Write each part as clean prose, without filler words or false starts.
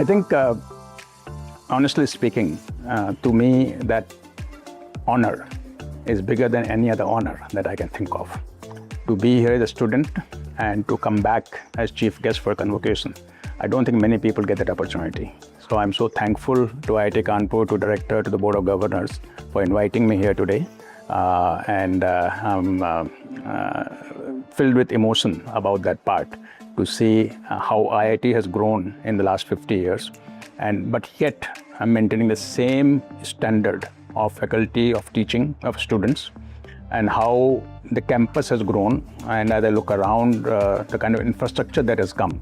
I think, honestly speaking, to me, that honor is bigger than any other honor that I can think of. To be here as a student and to come back as chief guest for a convocation, I don't think many people get that opportunity. So I'm so thankful to IIT Kanpur, to Director, to the Board of Governors for inviting me here today. And I'm filled with emotion about that part, to see how IIT has grown in the last 50 years. But yet I'm maintaining the same standard of faculty, of teaching, of students, and how the campus has grown. And as I look around, the kind of infrastructure that has come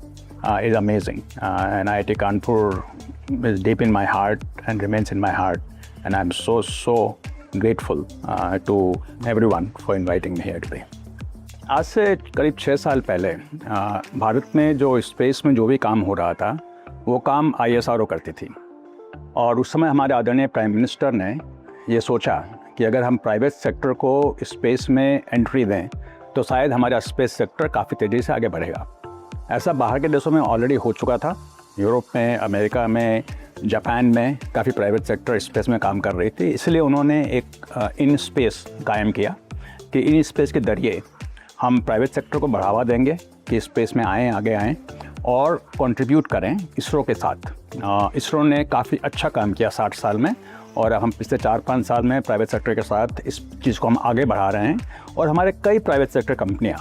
is amazing. And IIT Kanpur is deep in my heart and remains in my heart. And I'm so grateful to everyone for inviting me here today. आज से करीब 6 साल पहले भारत में जो space में जो भी काम हो रहा था, वो काम ISRO करती थी। और उस समय हमारे आदरणीय प्राइम मिनिस्टर ने ये सोचा कि अगर हम प्राइवेट सेक्टर को स्पेस में एंट्री दें तो शायद हमारा स्पेस सेक्टर काफ़ी तेज़ी से आगे बढ़ेगा। ऐसा बाहर के देशों में ऑलरेडी हो चुका था। यूरोप में, अमेरिका में, जापान में काफ़ी प्राइवेट सेक्टर स्पेस में काम कर रही थी। इसलिए उन्होंने एक इन स्पेस कायम किया कि इन स्पेस के जरिए हम प्राइवेट सेक्टर को बढ़ावा देंगे कि स्पेस में आएँ, आगे आएँ और कंट्रीब्यूट करें इसरो के साथ। इसरो ने काफ़ी अच्छा काम किया 60 साल में, और हम पिछले 4-5 साल में प्राइवेट सेक्टर के साथ इस चीज़ को हम आगे बढ़ा रहे हैं। और हमारे कई प्राइवेट सेक्टर कंपनियां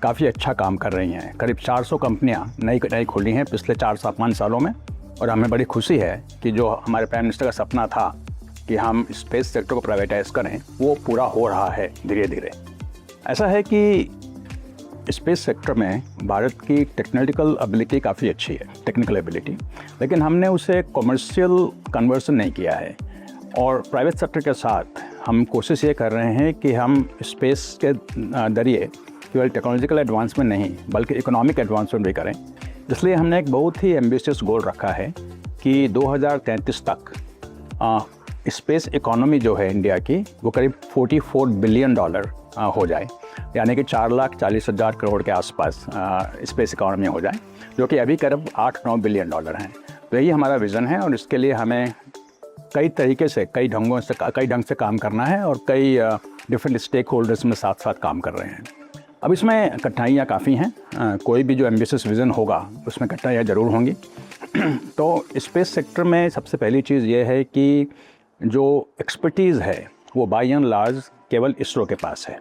काफ़ी अच्छा काम कर रही हैं। करीब 400 कंपनियां नई खुली हैं पिछले 4-5 सालों में। और हमें बड़ी खुशी है कि जो हमारे प्राइम मिनिस्टर का सपना था कि हम स्पेस सेक्टर को प्राइवेटाइज करें, वो पूरा हो रहा है धीरे धीरे। ऐसा है कि स्पेस सेक्टर में भारत की टेक्निकल एबिलिटी काफ़ी अच्छी है, टेक्निकल एबिलिटी, लेकिन हमने उसे कमर्शियल कन्वर्सन नहीं किया है। और प्राइवेट सेक्टर के साथ हम कोशिश ये कर रहे हैं कि हम स्पेस के जरिए केवल टेक्नोलॉजिकल एडवांसमेंट नहीं बल्कि इकोनॉमिक एडवांसमेंट भी करें। इसलिए हमने एक बहुत ही एम्बिशियस गोल रखा है कि 2033 तक स्पेस इकोनॉमी जो है इंडिया की, वो करीब $44 बिलियन हो जाए, यानी कि 4,40,000 करोड़ के आसपास स्पेस इकोनॉमी हो जाए, जो कि अभी करीब $8-9 बिलियन हैं। तो यही हमारा विज़न है, और इसके लिए हमें कई तरीके से, कई ढंग से काम करना है, और कई डिफरेंट स्टेक होल्डर्स में साथ साथ काम कर रहे हैं। अब इसमें कठिनाइयाँ काफ़ी हैं। कोई भी जो एम्बिशियस विज़न होगा उसमें कठिनाइयाँ ज़रूर होंगी। तो स्पेस सेक्टर में सबसे पहली चीज़ ये है कि जो एक्सपर्टीज़ है वो बाय एंड लार्ज केवल इसरो के पास है।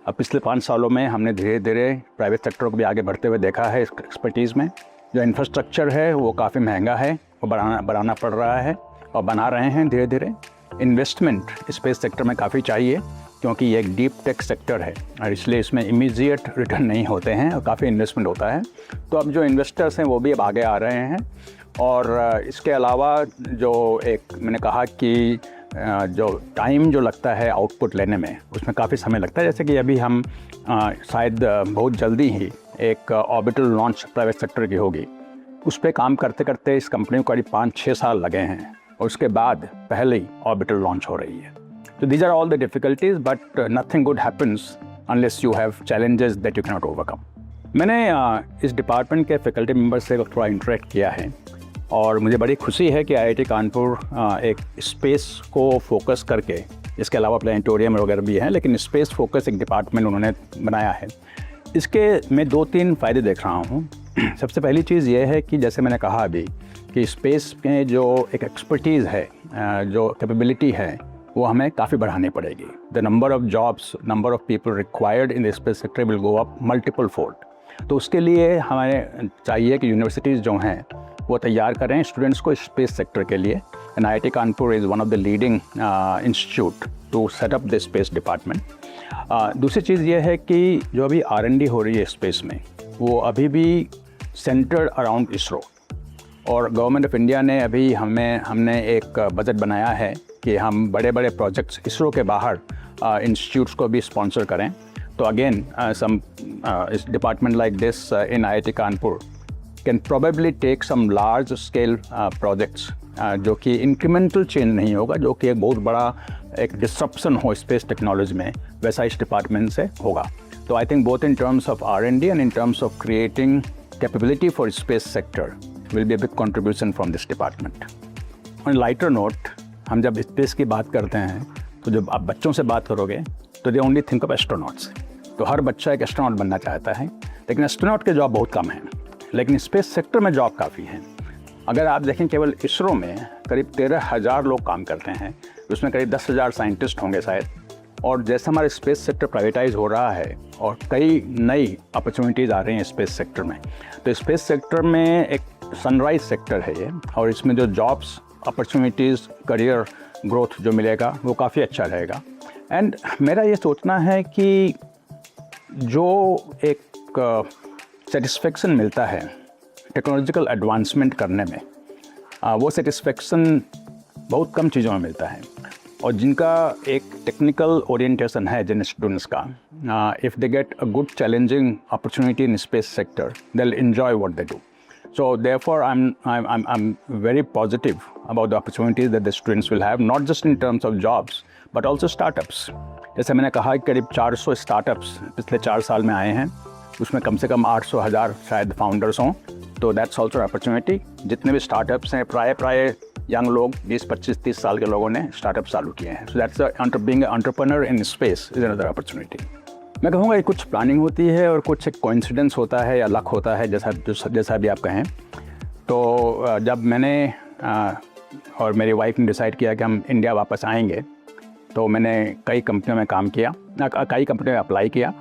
अब पिछले 5 सालों में हमने धीरे धीरे प्राइवेट सेक्टर को भी आगे बढ़ते हुए देखा है। इस एक्सपर्टीज़ में जो इंफ्रास्ट्रक्चर है वो काफ़ी महंगा है, वो बढ़ाना पड़ रहा है, और बना रहे हैं धीरे धीरे। इन्वेस्टमेंट स्पेस सेक्टर में काफ़ी चाहिए, क्योंकि ये एक डीप टेक सेक्टर है, और इसलिए इसमें इमीडिएट रिटर्न नहीं होते हैं और काफ़ी इन्वेस्टमेंट होता है। तो अब जो इन्वेस्टर्स हैं वो भी अब आगे आ रहे हैं। और इसके अलावा जो एक मैंने कहा कि जो टाइम जो लगता है आउटपुट लेने में, उसमें काफ़ी समय लगता है। जैसे कि अभी हम शायद बहुत जल्दी ही एक ऑर्बिटल लॉन्च प्राइवेट सेक्टर की होगी, उस पर काम करते करते इस कंपनी को करीब 5-6 साल लगे हैं, और उसके बाद पहले ही ऑर्बिटल लॉन्च हो रही है। तो these are all the difficulties, but nothing good happens unless you have challenges that you can not overcome. मैंने इस डिपार्टमेंट के फैकल्टी मेम्बर से थोड़ा इंटरेक्ट किया है, और मुझे बड़ी खुशी है कि IIT कानपुर एक स्पेस को फोकस करके, इसके अलावा प्लानिटोरियम वगैरह भी हैं, लेकिन स्पेस फोकस एक डिपार्टमेंट उन्होंने बनाया है। इसके मैं 2-3 फ़ायदे देख रहा हूँ। सबसे पहली चीज़ ये है कि जैसे मैंने कहा अभी कि स्पेस में जो एक एक्सपर्टीज़ है, जो कैपेबिलिटी है, वो हमें काफ़ी बढ़ानी पड़ेगी। The number of jobs, number of people required in the space sector will go up multiple fold. तो उसके लिए हमें चाहिए कि यूनिवर्सिटीज़ जो हैं वो तैयार करें स्टूडेंट्स को स्पेस सेक्टर के लिए। And IIT Kanpur is one of the leading institute to set up the space department. दूसरी चीज़ ये है कि जो अभी R&D हो रही है स्पेस में, वो अभी भी सेंटर्ड अराउंड इसरो। और गवर्नमेंट ऑफ इंडिया ने अभी हमने एक बजट बनाया है कि हम बड़े बड़े प्रोजेक्ट्स इसरो के बाहर इंस्टीट्यूट्स को भी स्पॉन्सर करें। तो again some department like this in IIT Kanpur can probably take some large scale projects, जो कि इंक्रीमेंटल चेंज नहीं होगा, जो कि एक बहुत बड़ा एक डिस्ट्रप्शन हो स्पेस टेक्नोलॉजी में, वैसा इस डिपार्टमेंट से होगा। तो I think both in terms of R&D and in terms of creating capability for space sector, will be a big contribution from this department. On a lighter note, हम जब space की बात करते हैं तो जब आप बच्चों से बात करोगे तो they only think of astronauts. तो हर बच्चा एक एस्ट्रोनॉट बनना चाहता है, लेकिन एस्ट्रोनॉट के जॉब बहुत कम हैं, लेकिन स्पेस सेक्टर में जॉब काफ़ी हैं। अगर आप देखें केवल इसरो में करीब 13,000 लोग काम करते हैं, उसमें करीब 10,000 साइंटिस्ट होंगे शायद। और जैसे हमारा स्पेस सेक्टर प्राइवेटाइज हो रहा है और कई नई अपॉर्चुनिटीज़ आ रही हैं स्पेस सेक्टर में, तो स्पेस सेक्टर में एक सनराइज सेक्टर है ये, और इसमें जो जॉब्स अपॉर्चुनिटीज़ करियर ग्रोथ जो मिलेगा वो काफ़ी अच्छा रहेगा। एंड मेरा ये सोचना है कि जो एक सेटिस्फेक्शन मिलता है टेक्नोलॉजिकल एडवांसमेंट करने में, वो सेटिस्फेक्शन बहुत कम चीज़ों में मिलता है। और जिनका एक टेक्निकल ओरिएंटेशन है जिन स्टूडेंट्स का, if they get a good challenging opportunity in space sector, they will enjoy what they do. So therefore, I'm very positive about the opportunities that the students will have, not just in terms of jobs, but also startups. जैसे मैंने कहा कि करीब 400 startups पिछले 4 साल में आए हैं, उसमें कम से कम 800,000 शायद फाउंडर्स हों, तो दैट्स ऑल्सो अपॉर्चुनिटी। जितने भी स्टार्टअप्स हैं प्राय यंग लोग 20, 25, 30 साल के लोगों ने स्टार्टअप चालू किए हैं। So that's being an entrepreneur in space is another opportunity. मैं कहूँगा कुछ प्लानिंग होती है और कुछ एक कोइंसिडेंस होता है या लक होता है, जैसा भी आप कहें। तो जब मैंने और मेरी वाइफ ने डिसाइड किया कि हम इंडिया वापस आएंगे, तो मैंने कई कंपनियों में काम किया, कई कंपनियों में अप्लाई किया,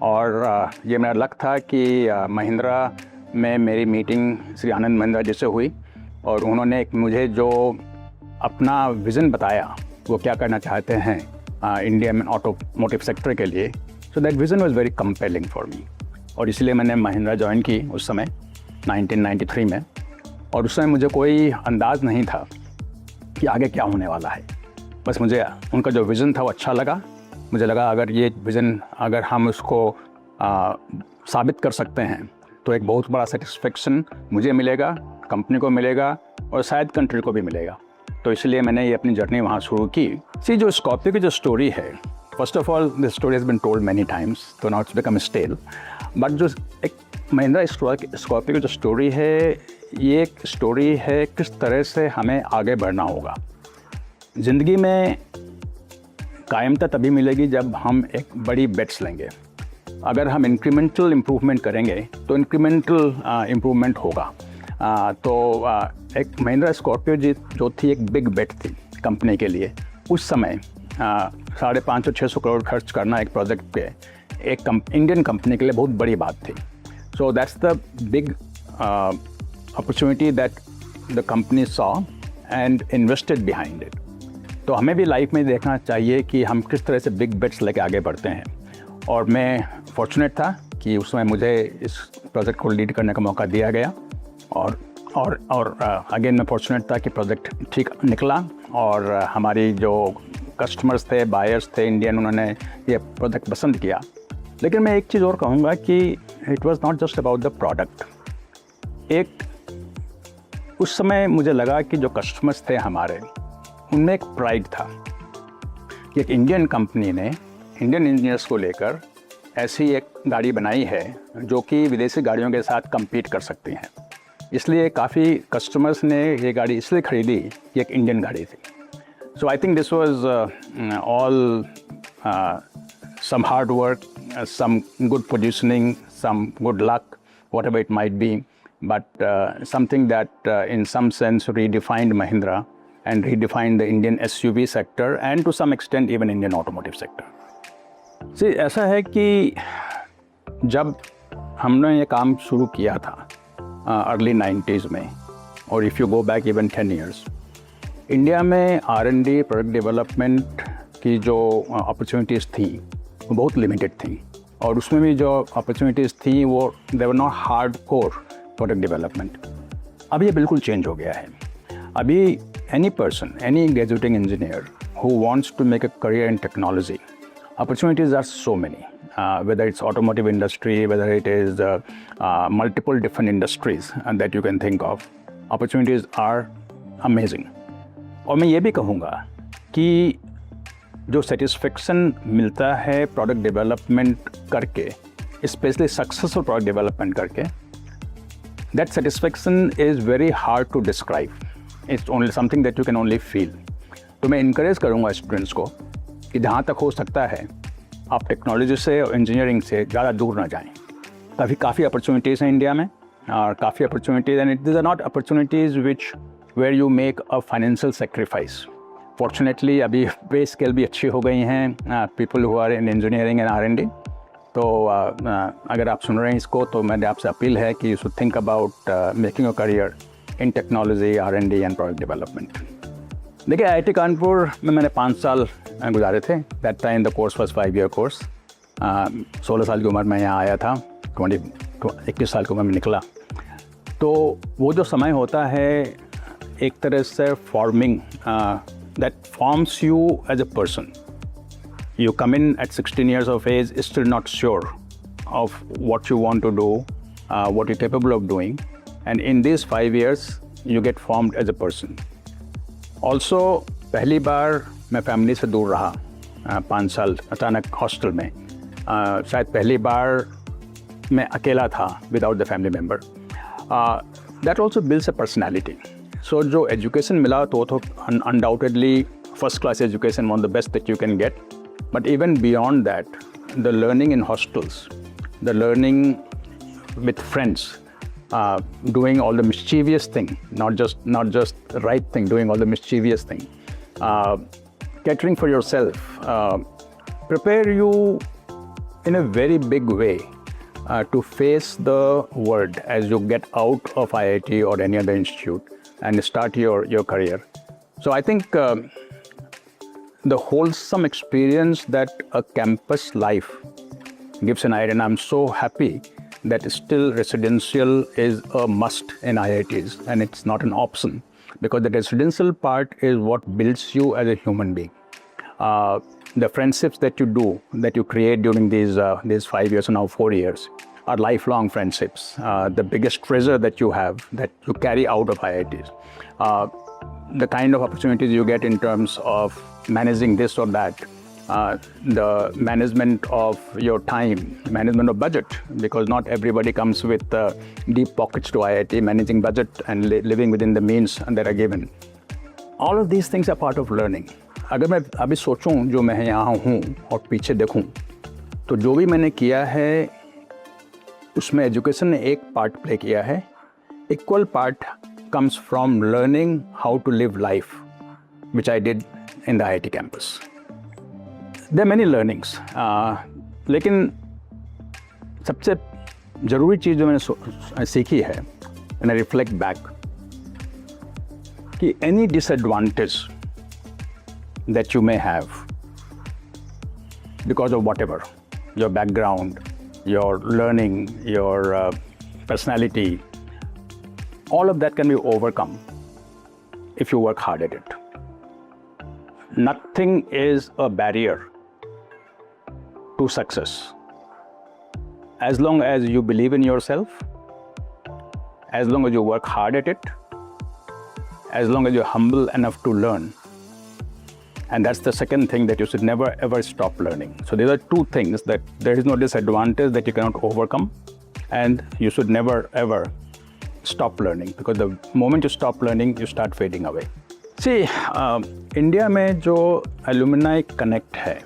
और ये मेरा लक था कि महिंद्रा में मेरी मीटिंग श्री आनंद महिंद्रा जी से हुई, और उन्होंने मुझे जो अपना विज़न बताया वो क्या करना चाहते हैं इंडिया में ऑटोमोटिव सेक्टर के लिए। So that vision was very compelling for me, और इसलिए मैंने महिंद्रा ज्वाइन की उस समय 1993 में। और उस समय मुझे कोई अंदाज़ नहीं था कि आगे क्या होने वाला है, बस मुझे उनका जो विज़न था वो अच्छा लगा। मुझे लगा अगर ये विज़न अगर हम उसको साबित कर सकते हैं तो एक बहुत बड़ा सेटिस्फेक्शन मुझे मिलेगा, कंपनी को मिलेगा, और शायद कंट्री को भी मिलेगा। तो इसलिए मैंने ये अपनी जर्नी वहाँ शुरू की। जो स्कॉर्पियो की जो स्टोरी है, first of all this story has been told many times, तो now it's become stale. But जो एक महिंद्रा स्कॉर्पियो की जो स्टोरी है, ये एक स्टोरी है किस तरह से हमें आगे बढ़ना होगा। ज़िंदगी में कायमता तभी मिलेगी जब हम एक बड़ी बेट्स लेंगे। अगर हम इंक्रीमेंटल इम्प्रूवमेंट करेंगे तो इंक्रीमेंटल इम्प्रूवमेंट होगा। एक महिंद्रा स्कॉर्पियो जो थी एक बिग बेट थी कंपनी के लिए। उस समय 550-600 करोड़ खर्च करना एक प्रोजेक्ट पे एक इंडियन कंपनी के लिए बहुत बड़ी बात थी। So that's the big opportunity that the company saw and invested behind it. तो हमें भी लाइफ में देखना चाहिए कि हम किस तरह से बिग बेट्स लेके आगे बढ़ते हैं। और मैं फॉर्चुनेट था कि उस समय मुझे इस प्रोजेक्ट को लीड करने का मौका दिया गया, और अगेन मैं फॉर्चुनेट था कि प्रोजेक्ट ठीक निकला, और हमारी जो कस्टमर्स थे, बायर्स थे इंडियन, उन्होंने ये प्रोजेक्ट पसंद किया। लेकिन मैं एक चीज़ और कहूँगा कि it was not just about the product. एक उस समय मुझे लगा कि जो कस्टमर्स थे हमारे, उनमें एक प्राइड था कि एक इंडियन कंपनी ने इंडियन इंजीनियर्स को लेकर ऐसी एक गाड़ी बनाई है जो कि विदेशी गाड़ियों के साथ कम्पीट कर सकती हैं। इसलिए काफ़ी कस्टमर्स ने ये गाड़ी इसलिए ख़रीदी कि एक इंडियन गाड़ी थी। So I think this was all some hard work, some good positioning, some good luck, whatever it might be, but something that in some sense redefined Mahindra and redefined the Indian SUV sector and to some extent even Indian automotive sector. See, ऐसा है कि जब हमने ये काम शुरू किया था अर्ली 90s में, और if you go back even 10 years, India में R&D प्रोडक्ट डेवलपमेंट की जो अपॉर्चुनिटीज़ थी वो बहुत लिमिटेड थी, और उसमें भी जो अपॉर्चुनिटीज़ थी वो they were not hard core product development. अब ये बिल्कुल चेंज हो गया है। अभी any person, any graduating engineer who wants to make a career in technology, opportunities are so many, whether it's automotive industry, whether it is multiple different industries that you can think of, opportunities are amazing. और मैं ये भी कहूँगा कि जो satisfaction मिलता है product development करके, स्पेशली सक्सेसफुल प्रोडक्ट डेवलपमेंट करके, That satisfaction is very hard to describe. It's only something that you can only feel. तो मैं इनकरेज करूँगा स्टूडेंट्स को कि जहाँ तक हो सकता है आप टेक्नोलॉजी से और इंजीनियरिंग से ज़्यादा दूर ना जाएं। काफ़ी अपॉर्चुनिटीज़ हैं इंडिया में और काफ़ी opportunities and it are not opportunities which where you make a financial sacrifice. Fortunately अभी पे स्केल भी अच्छी हो गई हैं people who are in engineering and R&D। तो अगर आप सुन रहे हैं इसको तो मेरे आपसे अपील है कि you should think about making a career in technology, R&D and product development. देखिए IIT कानपुर में मैंने 5 साल गुजारे थे। That time the course was 5 year course. 16 साल की उम्र में यहाँ आया था, 21 साल की उम्र में निकला। तो वो जो समय होता है एक तरह से forming that forms you as a person. You come in at 16 years of age, still not sure of what you want to do, what you're capable of doing. And in these 5 years, you get formed as a person. Also, पहली बार मैं family से दूर रहा 5 साल अचानक hostel में। शायद पहली बार मैं अकेला था without the family member. That also builds a personality. So जो एजुकेशन मिला तो undoubtedly first class education, one of the best that you can get. But even beyond that, the learning in hostels, the learning with friends, doing all the mischievous thing, not just right thing, doing all the mischievous thing, catering for yourself, prepare you in a very big way to face the world as you get out of IIT or any other institute and start your career. So I think the wholesome experience that a campus life gives an IIT, and I'm so happy that still residential is a must in IITs and it's not an option, because the residential part is what builds you as a human being. The friendships that you do, that you create during these 5 years, now 4 years, are lifelong friendships. The biggest treasure that you have, that you carry out of IITs. The kind of opportunities you get in terms of managing this or that, the management of your time, management of budget, because not everybody comes with deep pockets to IIT, managing budget and living within the means that are given. All of these things are part of learning. अगर मैं अभी सोचूं जो मैं यहाँ हूँ और पीछे देखूं, तो जो भी मैंने किया है उसमें एजुकेशन ने एक पार्ट प्ले किया है। Equal part comes from learning how to live life, which I did in the IIT campus. There are many learnings, लेकिन सबसे ज़रूरी चीज़ जो मैंने सीखी है, and I reflect back, कि any disadvantage that you may have because of whatever, your background, your learning, your personality, all of that can be overcome if you work hard at it. Nothing is a barrier to success. As long as you believe in yourself, as long as you work hard at it, as long as you're humble enough to learn. And that's the second thing, that you should never ever stop learning. So these are two things, that there is no disadvantage that you cannot overcome, and you should never ever stop learning, because the moment you stop learning, you start fading away. See, India में जो alumni connect है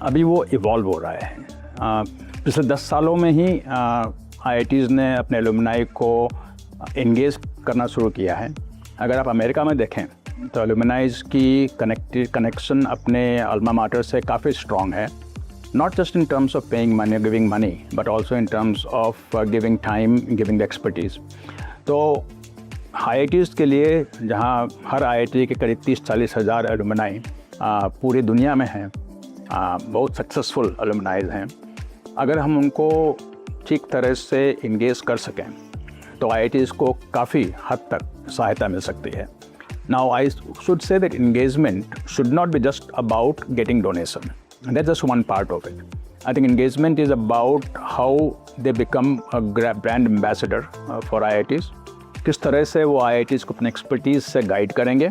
अभी वो evolve हो रहा है। पिछले 10 सालों में ही IITs ने अपने एलुमनाई को इंगेज करना शुरू किया है। अगर आप अमेरिका में देखें तो एलुमनाइज की कनेक्शन अपने अल्मा माटर से काफ़ी स्ट्रॉन्ग है, not just in terms of paying money or giving money, but also in terms of giving time, giving the expertise. तो IITs के लिए, जहाँ हर IIT के करीब 30-40 हज़ार एलुमनाई पूरी दुनिया में हैं, बहुत सक्सेसफुल एलुमनाइज हैं, अगर हम उनको ठीक तरह से इंगेज कर सकें तो IITs को काफ़ी हद तक सहायता मिल सकती है। Now I should say that engagement should not be just about getting donation. And that's just one part of it. I think engagement is about how they become a brand ambassador for IITs. किस तरह से वो IITs को अपने expertise से guide करेंगे,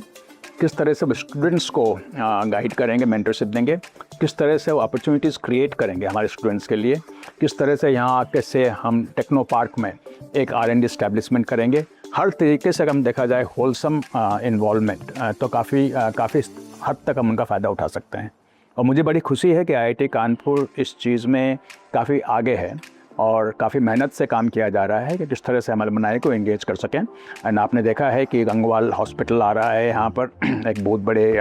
किस तरह से वो स्टूडेंट्स को गाइड करेंगे, मेंटरशिप देंगे, किस तरह से वो अपॉर्चुनिटीज़ क्रिएट करेंगे हमारे स्टूडेंट्स के लिए, किस तरह से यहाँ आके से हम टेक्नो पार्क में एक R&D इस्टेब्लिशमेंट करेंगे। हर तरीके से अगर हम देखा जाए होलसम इन्वॉल्वमेंट, तो काफ़ी हद तक हम उनका फ़ायदा उठा सकते हैं। और मुझे बड़ी खुशी है कि IIT कानपुर इस चीज़ में काफ़ी आगे है और काफ़ी मेहनत से काम किया जा रहा है कि किस तरह से हम अलुमनाई को एंगेज कर सकें। एंड आपने देखा है कि गंगवाल हॉस्पिटल आ रहा है यहाँ पर एक बहुत बड़े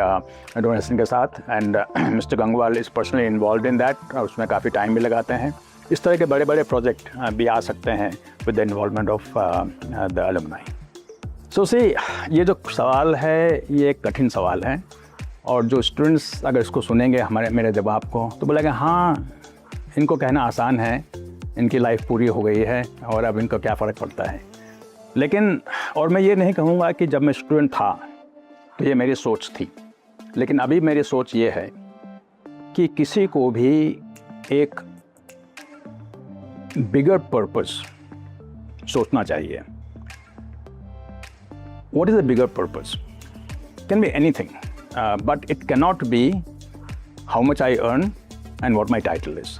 डोनेशन के साथ, and mister Gangwal is personally involve in that, और उसमें काफ़ी टाइम भी लगाते हैं। इस तरह के बड़े बड़े प्रोजेक्ट भी आ सकते हैं with the involvement of the alumni. So see, ये जो सवाल है ये एक कठिन सवाल है, और जो स्टूडेंट्स अगर इसको सुनेंगे मेरे जवाब को तो बोलेंगे हाँ, इनको कहना आसान है, इनकी लाइफ पूरी हो गई है और अब इनको क्या फ़र्क पड़ता है। लेकिन और मैं ये नहीं कहूँगा कि जब मैं स्टूडेंट था तो ये मेरी सोच थी, लेकिन अभी मेरी सोच ये है कि किसी को भी एक बिगर पर्पस सोचना चाहिए। What is a bigger purpose? Can be anything, but it cannot be how much I earn and what my title is.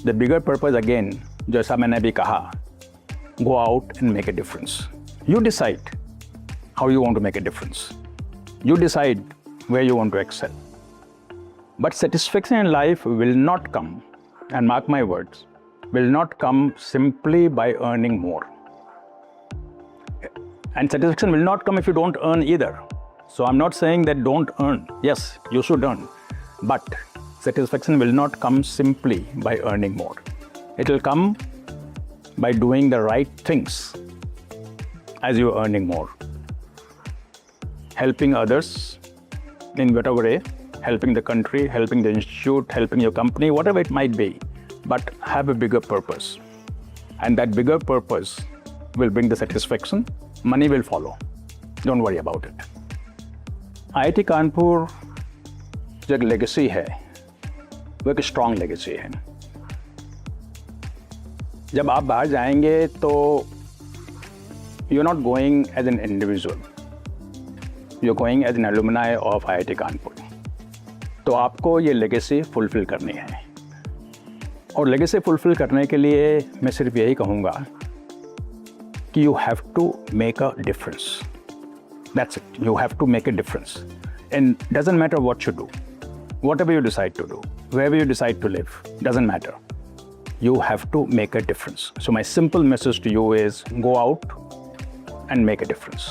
The bigger purpose, again, जैसा मैंने अभी कहा, go out and make a difference. You decide how you want to make a difference. You decide where you want to excel. But satisfaction in life will not come, and mark my words, will not come simply by earning more. And satisfaction will not come if you don't earn either. So I'm not saying that don't earn. Yes, you should earn. But satisfaction will not come simply by earning more. It will come by doing the right things as you're earning more. Helping others in whatever way, helping the country, helping the institute, helping your company, whatever it might be. But have a bigger purpose. And that bigger purpose will bring the satisfaction. Money will follow. Don't worry about it. IIT Kanpur जो एक legacy है वो एक strong legacy है। जब आप बाहर जाएंगे तो you are not going as an individual, you are going as an alumni of IIT Kanpur. तो आपको ये लेगेसी फुलफिल करनी है, और लेगेसी फुलफिल करने के लिए मैं सिर्फ यही कहूँगा कि you have to make a difference. That's it. You have to make a difference. And doesn't matter what you do, whatever you decide to do, wherever you decide to live, doesn't matter. You have to make a difference. So my simple message to you is go out and make a difference.